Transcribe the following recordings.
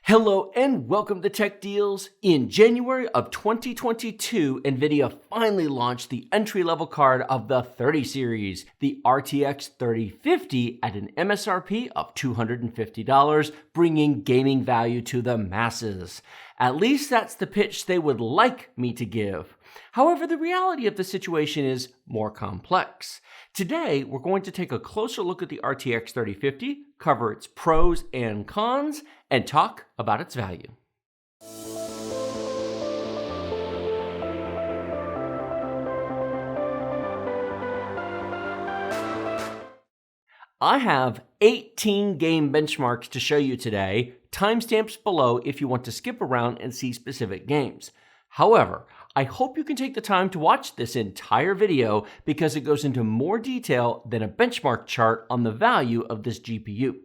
Hello and welcome to Tech Deals. In January of 2022, NVIDIA finally launched the entry-level card of the 30 series, the RTX 3050 at an MSRP of $250, bringing gaming value to the masses. At least that's the pitch they would like me to give. However, the reality of the situation is more complex. Today, we're going to take a closer look at the RTX 3050, cover its pros and cons, and talk about its value. I have 18 game benchmarks to show you today, timestamps below if you want to skip around and see specific games. However, I hope you can take the time to watch this entire video because it goes into more detail than a benchmark chart on the value of this GPU.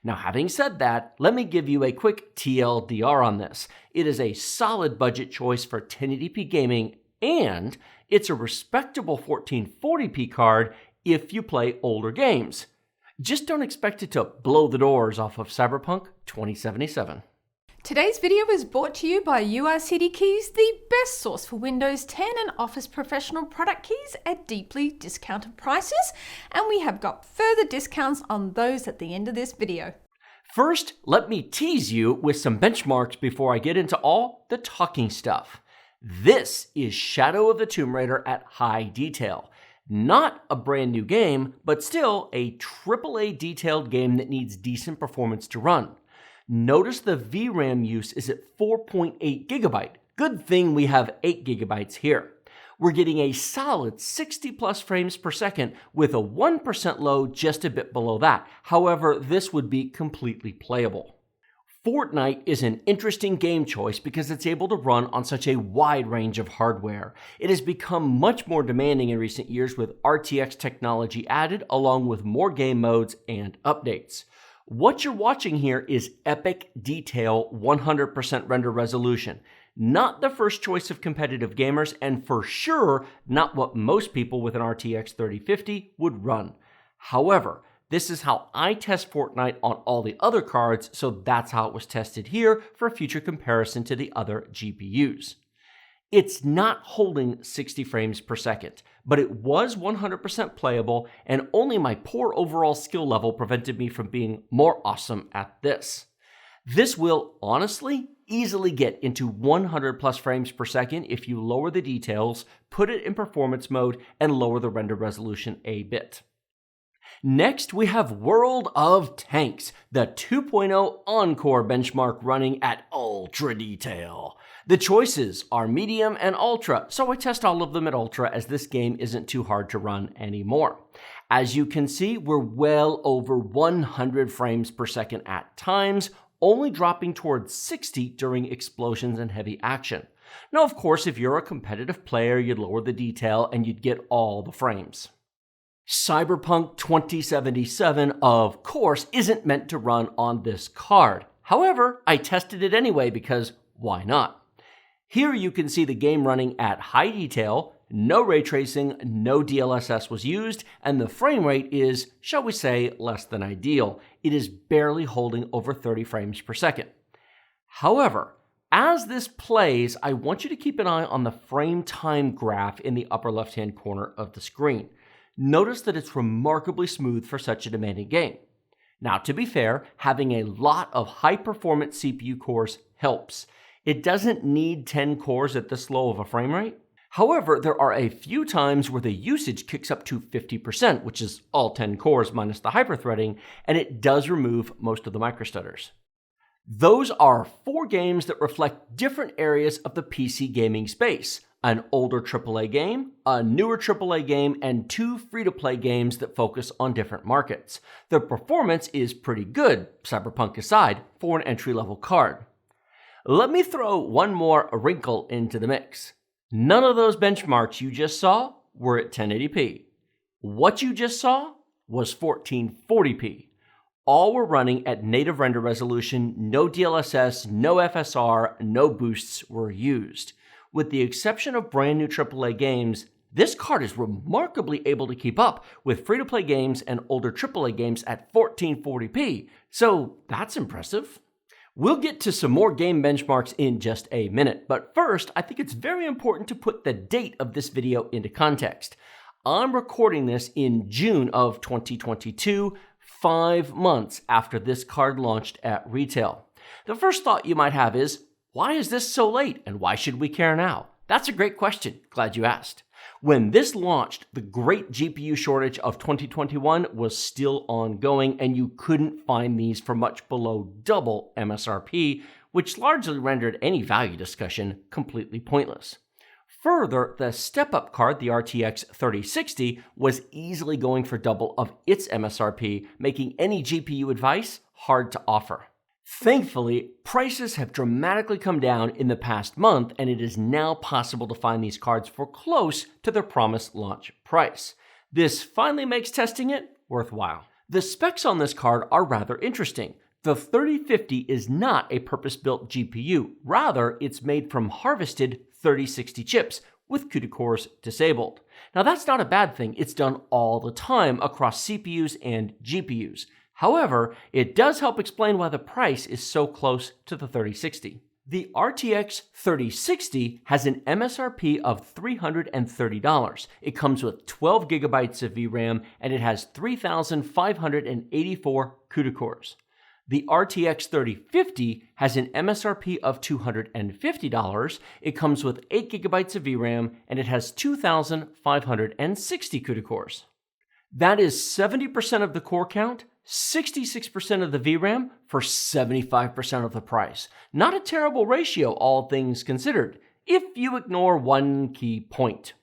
Now, having said that, let me give you a quick TLDR on this. It is a solid budget choice for 1080p gaming, and it's a respectable 1440p card if you play older games. Just don't expect it to blow the doors off of Cyberpunk 2077. Today's video is brought to you by URCD Keys, the best source for Windows 10 and Office Professional product keys at deeply discounted prices, and we have got further discounts on those at the end of this video. First, let me tease you with some benchmarks before I get into all the talking stuff. This is Shadow of the Tomb Raider at high detail. Not a brand new game, but still a AAA detailed game that needs decent performance to run. Notice the VRAM use is at 4.8 gigabyte. Good thing we have 8 gigabytes here. We're getting a solid 60 plus frames per second with a 1% load just a bit below that. However, this would be completely playable. Fornite is an interesting game choice because it's able to run on such a wide range of hardware. It has become much more demanding in recent years with RTX technology added along with more game modes and updates. What you're watching here is epic detail 100% render resolution. Not the first choice of competitive gamers, and for sure not what most people with an RTX 3050 would run. However, this is how I test Fornite on all the other cards, so that's how it was tested here for future comparison to the other GPUs. It's not holding 60 frames per second, but it was 100% playable, and only my poor overall skill level prevented me from being more awesome at this. This will honestly easily get into 100 plus frames per second if you lower the details, put it in performance mode, and lower the render resolution a bit. Next, we have World of Tanks, the 2.0 Encore benchmark running at ultra detail. The choices are medium and ultra, so I test all of them at ultra as this game isn't too hard to run anymore. As you can see, we're well over 100 frames per second at times, only dropping towards 60 during explosions and heavy action. Now, of course, if you're a competitive player, you'd lower the detail and you'd get all the frames. Cyberpunk 2077, of course, isn't meant to run on this card. However, I tested it anyway because why not? Here you can see the game running at high detail, no ray tracing, no DLSS was used, and the frame rate is, shall we say, less than ideal. It is barely holding over 30 frames per second. However, as this plays, I want you to keep an eye on the frame time graph in the upper left-hand corner of the screen. Notice that it's remarkably smooth for such a demanding game. Now, to be fair, having a lot of high-performance CPU cores helps. It doesn't need 10 cores at this low of a frame rate. However, there are a few times where the usage kicks up to 50%, which is all 10 cores minus the hyperthreading, and it does remove most of the microstutters. Those are 4 games that reflect different areas of the PC gaming space. An older AAA game, a newer AAA game, and 2 free-to-play games that focus on different markets. The performance is pretty good, Cyberpunk aside, for an entry-level card. Let me throw one more wrinkle into the mix. None of those benchmarks you just saw were at 1080p. What you just saw was 1440p. All were running at native render resolution, no DLSS, no FSR, no boosts were used. With the exception of brand new AAA games, this card is remarkably able to keep up with free-to-play games and older AAA games at 1440p, so that's impressive. We'll get to some more game benchmarks in just a minute, but first, I think it's very important to put the date of this video into context. I'm recording this in June of 2022, 5 months after this card launched at retail. The first thought you might have is, why is this so late and why should we care now? That's a great question. Glad you asked. When this launched, the great GPU shortage of 2021 was still ongoing, and you couldn't find these for much below double MSRP, which largely rendered any value discussion completely pointless. Further, the step-up card, the RTX 3060, was easily going for double of its MSRP, making any GPU advice hard to offer. Thankfully, prices have dramatically come down in the past month, and it is now possible to find these cards for close to their promised launch price. This finally makes testing it worthwhile. The specs on this card are rather interesting. The 3050 is not a purpose-built GPU. Rather, it's made from harvested 3060 chips with CUDA cores disabled. Now, that's not a bad thing. It's done all the time across CPUs and GPUs. However, it does help explain why the price is so close to the 3060. The RTX 3060 has an MSRP of $330. It comes with 12 gigabytes of VRAM, and it has 3,584 CUDA cores. The RTX 3050 has an MSRP of $250. It comes with 8 gigabytes of VRAM, and it has 2,560 CUDA cores. That is 70% of the core count, 66% of the VRAM for 75% of the price. Not a terrible ratio, all things considered, if you ignore one key point.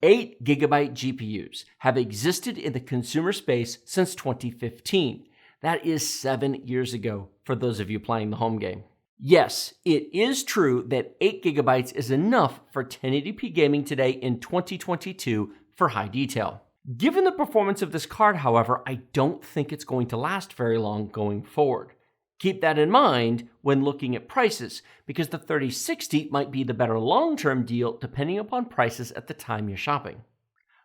8 gigabyte GPUs have existed in the consumer space since 2015. That is 7 years ago for those of you playing the home game. Yes, it is true that 8 gigabytes is enough for 1080p gaming today in 2022 for high detail. Given the performance of this card, however, I don't think it's going to last very long going forward. Keep that in mind when looking at prices, because the 3060 might be the better long-term deal depending upon prices at the time you're shopping.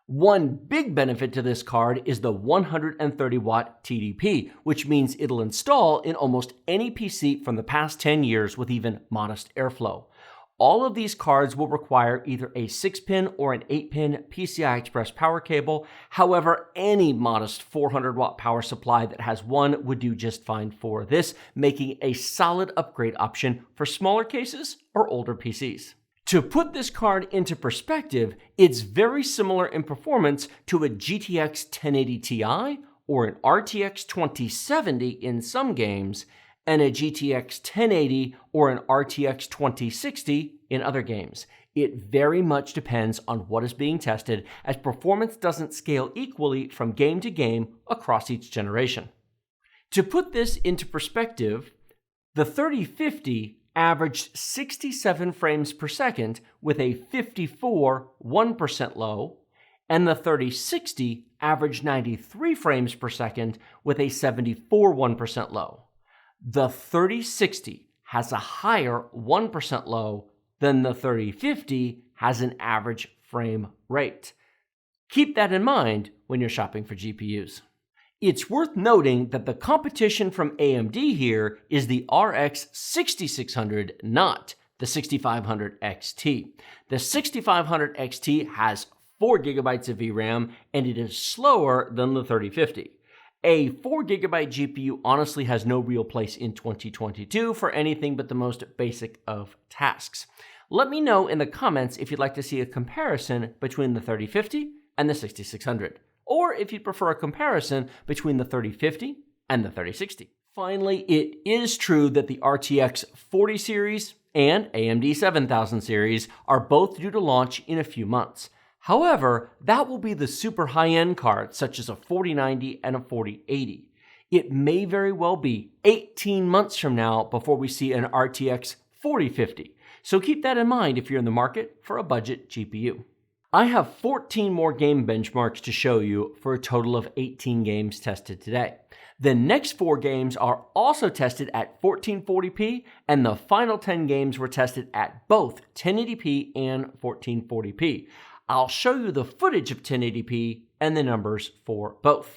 One big benefit to this card is the 130-watt TDP, which means it'll install in almost any PC from the past 10 years with even modest airflow. All of these cards will require either a 6-pin or an 8-pin PCI Express power cable. However, any modest 400-watt power supply that has one would do just fine for this, making a solid upgrade option for smaller cases or older PCs. To put this card into perspective, it's very similar in performance to a GTX 1080 Ti or an RTX 2070 in some games, and a GTX 1080 or an RTX 2060 in other games. It very much depends on what is being tested, as performance doesn't scale equally from game to game across each generation. To put this into perspective, the 3050 averaged 67 frames per second with a 54 1% low, and the 3060 averaged 93 frames per second with a 74 1% low. The 3060 has a higher 1% low than the 3050 has an average frame rate. Keep that in mind when you're shopping for GPUs. It's worth noting that the competition from AMD here is the RX 6600, not the 6500 XT. The 6500 XT has 4 gigabytes of VRAM, and it is slower than the 3050. A 4 gigabyte GPU honestly has no real place in 2022 for anything but the most basic of tasks. Let me know in the comments if you'd like to see a comparison between the 3050 and the 6600, or if you'd prefer a comparison between the 3050 and the 3060. Finally, it is true that the RTX 40 series and AMD 7000 series are both due to launch in a few months. However, that will be the super high-end cards such as a 4090 and a 4080. It may very well be 18 months from now before we see an RTX 4050, so keep that in mind if you're in the market for a budget GPU. I have 14 more game benchmarks to show you for a total of 18 games tested today. The next 4 games are also tested at 1440p, and the final 10 games were tested at both 1080p and 1440p. I'll show you the footage of 1080p and the numbers for both.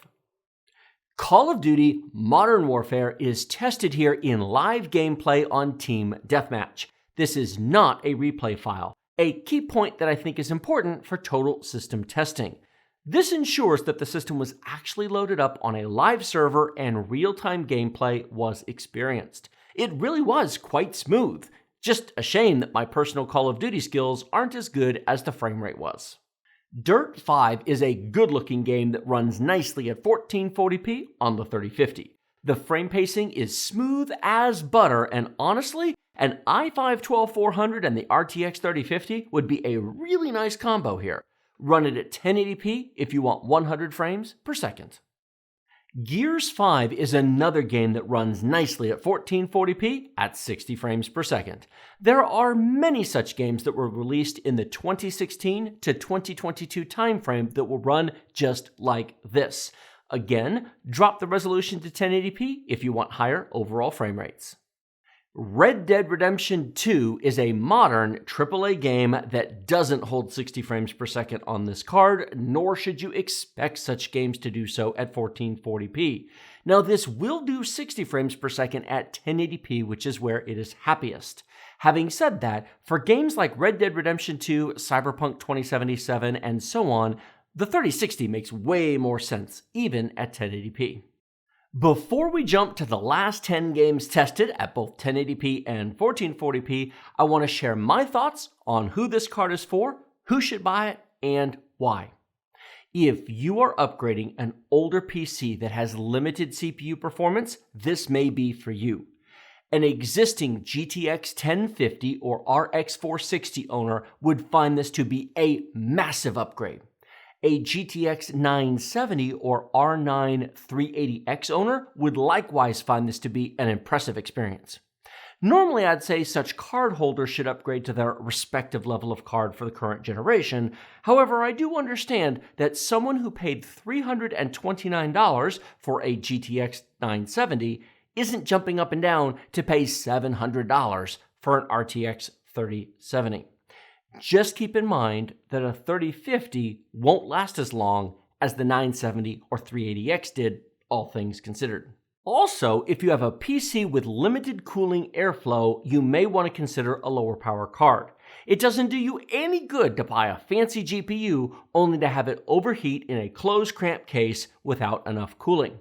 Call of Duty Modern Warfare is tested here in live gameplay on Team Deathmatch. This is not a replay file, a key point that I think is important for total system testing. This ensures that the system was actually loaded up on a live server and real-time gameplay was experienced. It really was quite smooth. Just a shame that my personal Call of Duty skills aren't as good as the frame rate was. Dirt 5 is a good-looking game that runs nicely at 1440p on the 3050. The frame pacing is smooth as butter, and honestly, an i5-12400 and the RTX 3050 would be a really nice combo here. Run it at 1080p if you want 100 frames per second. Gears 5 is another game that runs nicely at 1440p at 60 frames per second. There are many such games that were released in the 2016 to 2022 timeframe that will run just like this. Again, drop the resolution to 1080p if you want higher overall frame rates. Red Dead Redemption 2 is a modern AAA game that doesn't hold 60 frames per second on this card, nor should you expect such games to do so at 1440p. Now, this will do 60 frames per second at 1080p, which is where it is happiest. Having said that, for games like Red Dead Redemption 2, Cyberpunk 2077, and so on, the 3060 makes way more sense, even at 1080p. Before we jump to the last 10 games tested at both 1080p and 1440p, I want to share my thoughts on who this card is for, who should buy it, and why. If you are upgrading an older PC that has limited CPU performance, this may be for you. An existing GTX 1050 or RX 460 owner would find this to be a massive upgrade. A GTX 970 or R9 380X owner would likewise find this to be an impressive experience. Normally, I'd say such card holders should upgrade to their respective level of card for the current generation. However, I do understand that someone who paid $329 for a GTX 970 isn't jumping up and down to pay $700 for an RTX 3070. Just keep in mind that a 3050 won't last as long as the 970 or 380X did, all things considered. Also, if you have a PC with limited cooling airflow, you may want to consider a lower power card. It doesn't do you any good to buy a fancy GPU only to have it overheat in a closed cramped case without enough cooling.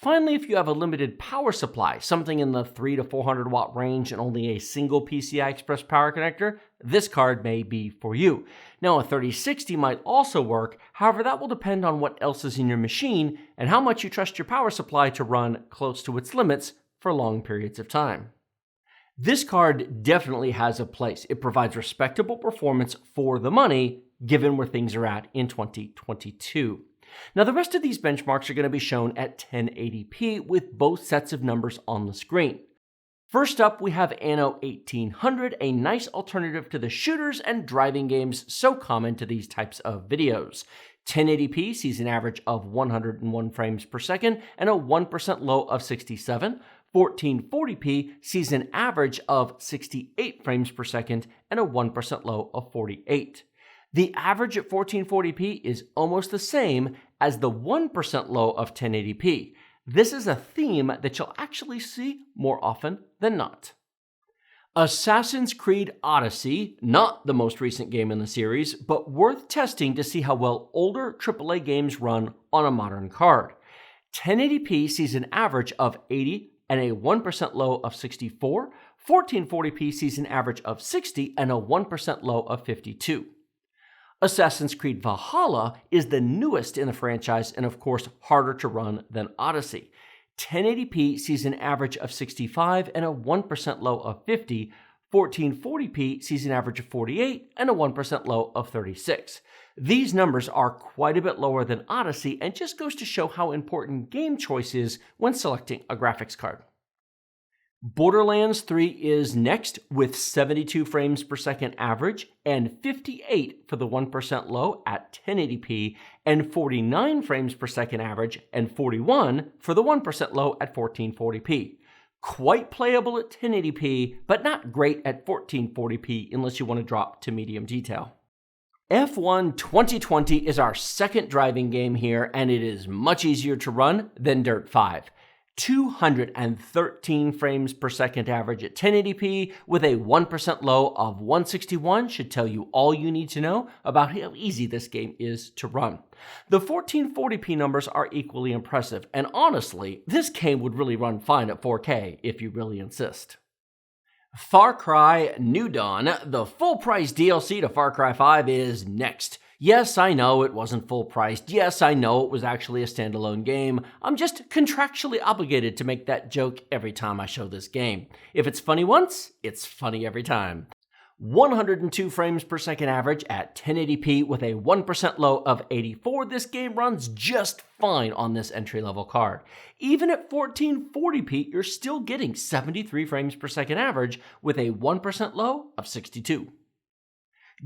Finally, if you have a limited power supply, something in the 300 to 400 watt range and only a single PCI Express power connector, this card may be for you. Now, a 3060 might also work, however, that will depend on what else is in your machine and how much you trust your power supply to run close to its limits for long periods of time. This card definitely has a place. It provides respectable performance for the money, given where things are at in 2022. Now, the rest of these benchmarks are going to be shown at 1080p with both sets of numbers on the screen. First up, we have Anno 1800, a nice alternative to the shooters and driving games so common to these types of videos. 1080p sees an average of 101 frames per second and a 1% low of 67. 1440p sees an average of 68 frames per second and a 1% low of 48. The average at 1440p is almost the same as the 1% low of 1080p. This is a theme that you'll actually see more often than not. Assassin's Creed Odyssey, not the most recent game in the series, but worth testing to see how well older AAA games run on a modern card. 1080p sees an average of 80 and a 1% low of 64. 1440p sees an average of 60 and a 1% low of 52. Assassin's Creed Valhalla is the newest in the franchise and of course harder to run than Odyssey. 1080p sees an average of 65 and a 1% low of 50. 1440p sees an average of 48 and a 1% low of 36. These numbers are quite a bit lower than Odyssey and just goes to show how important game choice is when selecting a graphics card. Borderlands 3 is next with 72 frames per second average and 58 for the 1% low at 1080p and 49 frames per second average and 41 for the 1% low at 1440p. Quite playable at 1080p, but not great at 1440p unless you want to drop to medium detail. F1 2020 is our second driving game here, and it is much easier to run than Dirt 5. 213 frames per second average at 1080p with a 1% low of 161 should tell you all you need to know about how easy this game is to run. The 1440p numbers are equally impressive, and honestly, this game would really run fine at 4K if you really insist. Far Cry New Dawn, the full-price DLC to Far Cry 5 is next. Yes, I know it wasn't full-priced. Yes, I know it was actually a standalone game. I'm just contractually obligated to make that joke every time I show this game. If it's funny once, it's funny every time. 102 frames per second average at 1080p with a 1% low of 84, this game runs just fine on this entry-level card. Even at 1440p, you're still getting 73 frames per second average with a 1% low of 62.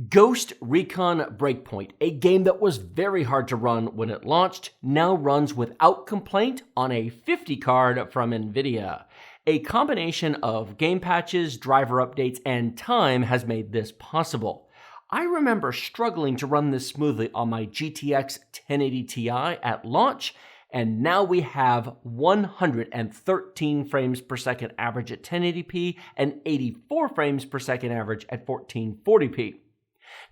Ghost Recon Breakpoint, a game that was very hard to run when it launched, now runs without complaint on a 50 card from NVIDIA. A combination of game patches, driver updates, and time has made this possible. I remember struggling to run this smoothly on my GTX 1080 Ti at launch, and now we have 113 frames per second average at 1080p and 84 frames per second average at 1440p.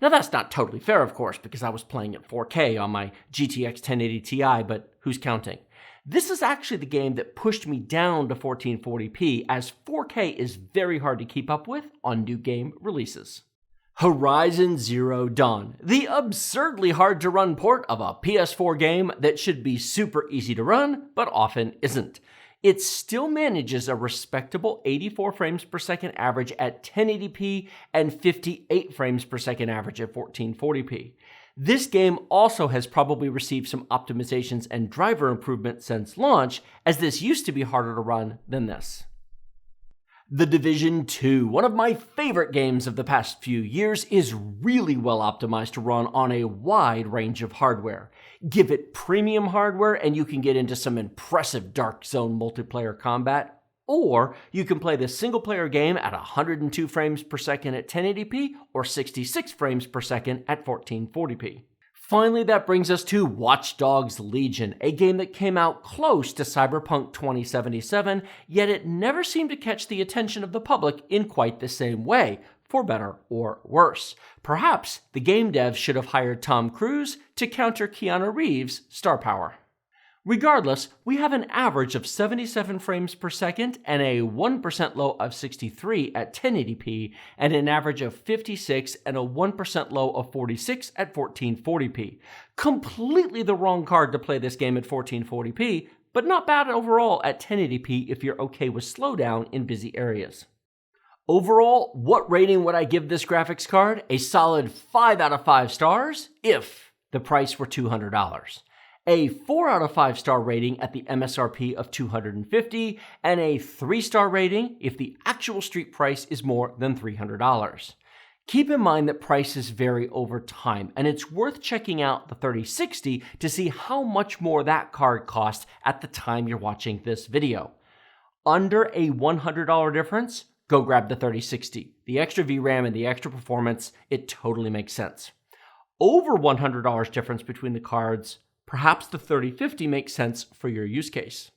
Now that's not totally fair, of course, because I was playing at 4K on my GTX 1080 Ti, but who's counting? This is actually the game that pushed me down to 1440p, as 4K is very hard to keep up with on new game releases. Horizon Zero Dawn, the absurdly hard to run port of a PS4 game that should be super easy to run, but often isn't. It still manages a respectable 84 frames per second average at 1080p and 58 frames per second average at 1440p. This game also has probably received some optimizations and driver improvements since launch, as this used to be harder to run than this. The Division 2, one of my favorite games of the past few years, is really well optimized to run on a wide range of hardware. Give it premium hardware and you can get into some impressive Dark Zone multiplayer combat, or you can play the single-player game at 102 frames per second at 1080p or 66 frames per second at 1440p. Finally, that brings us to Watch Dogs Legion, a game that came out close to Cyberpunk 2077, yet it never seemed to catch the attention of the public in quite the same way, for better or worse. Perhaps the game devs should have hired Tom Cruise to counter Keanu Reeves' star power. Regardless, we have an average of 77 frames per second and a 1% low of 63 at 1080p, and an average of 56 and a 1% low of 46 at 1440p. Completely the wrong card to play this game at 1440p, but not bad overall at 1080p if you're okay with slowdown in busy areas. Overall, what rating would I give this graphics card? A solid 5 out of 5 stars if the price were $200. A 4 out of 5 star rating at the MSRP of $250, and a 3-star rating if the actual street price is more than $300. Keep in mind that prices vary over time, and it's worth checking out the 3060 to see how much more that card costs at the time you're watching this video. Under a $100 difference, go grab the 3060. The extra VRAM and the extra performance, it totally makes sense. Over $100 difference between the cards, perhaps the 3050 makes sense for your use case.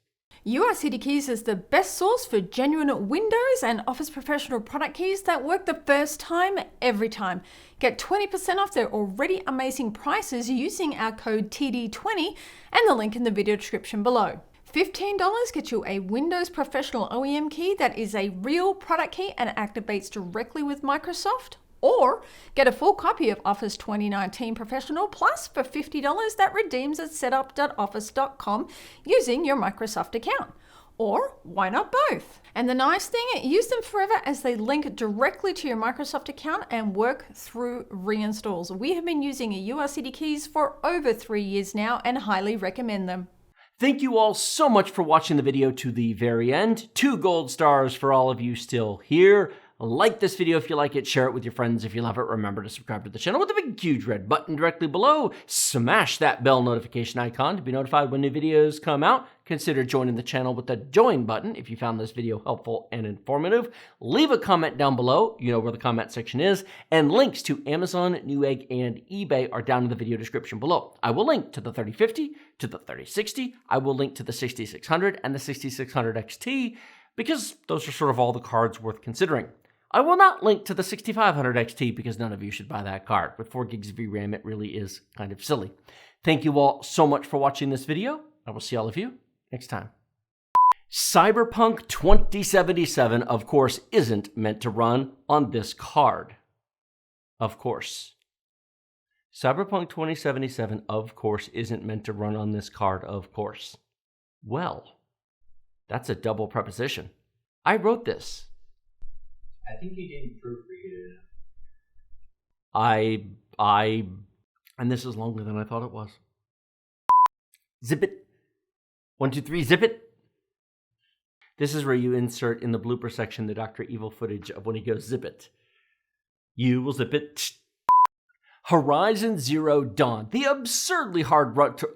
URCity Keys is the best source for genuine Windows and Office Professional product keys that work the first time, every time. Get 20% off their already amazing prices using our code TD20 and the link in the video description below. $15 gets you a Windows Professional OEM key that is a real product key and activates directly with Microsoft. Or get a full copy of Office 2019 Professional Plus for $50 that redeems at setup.office.com using your Microsoft account. Or why not both? And the nice thing, use them forever as they link directly to your Microsoft account and work through reinstalls. We have been using URCity Keys for over 3 years now and highly recommend them. Thank you all so much for watching the video to the very end. 2 gold stars for all of you still here. like this video if you like it, share it with your friends if you love it. Remember to subscribe to the channel with the big huge red button directly below. Smash that bell notification icon to be notified when new videos come out. Consider joining the channel with the join button if you found this video helpful and informative. Leave a comment down below, you know where the comment section is, and links to Amazon, Newegg, and eBay are down in the video description below. I will link to the 3050, to the 3060, I will link to the 6600 and the 6600 XT, because those are sort of all the cards worth considering. I will not link to the 6500 XT because none of you should buy that card. With 4 gigs of VRAM, it really is kind of silly. Thank you all so much for watching this video. I will see all of you next time. Cyberpunk 2077, of course, isn't meant to run on this card. Of course. Cyberpunk 2077, of course, isn't meant to run on this card, of course. Well, that's a double preposition. I wrote this. I think you didn't proofread it. And this is longer than I thought it was. Zip it. 1, 2, 3, zip it. This is where you insert in the blooper section the Dr. Evil footage of when he goes zip it. You will zip it. Horizon Zero Dawn, the absurdly hard run to...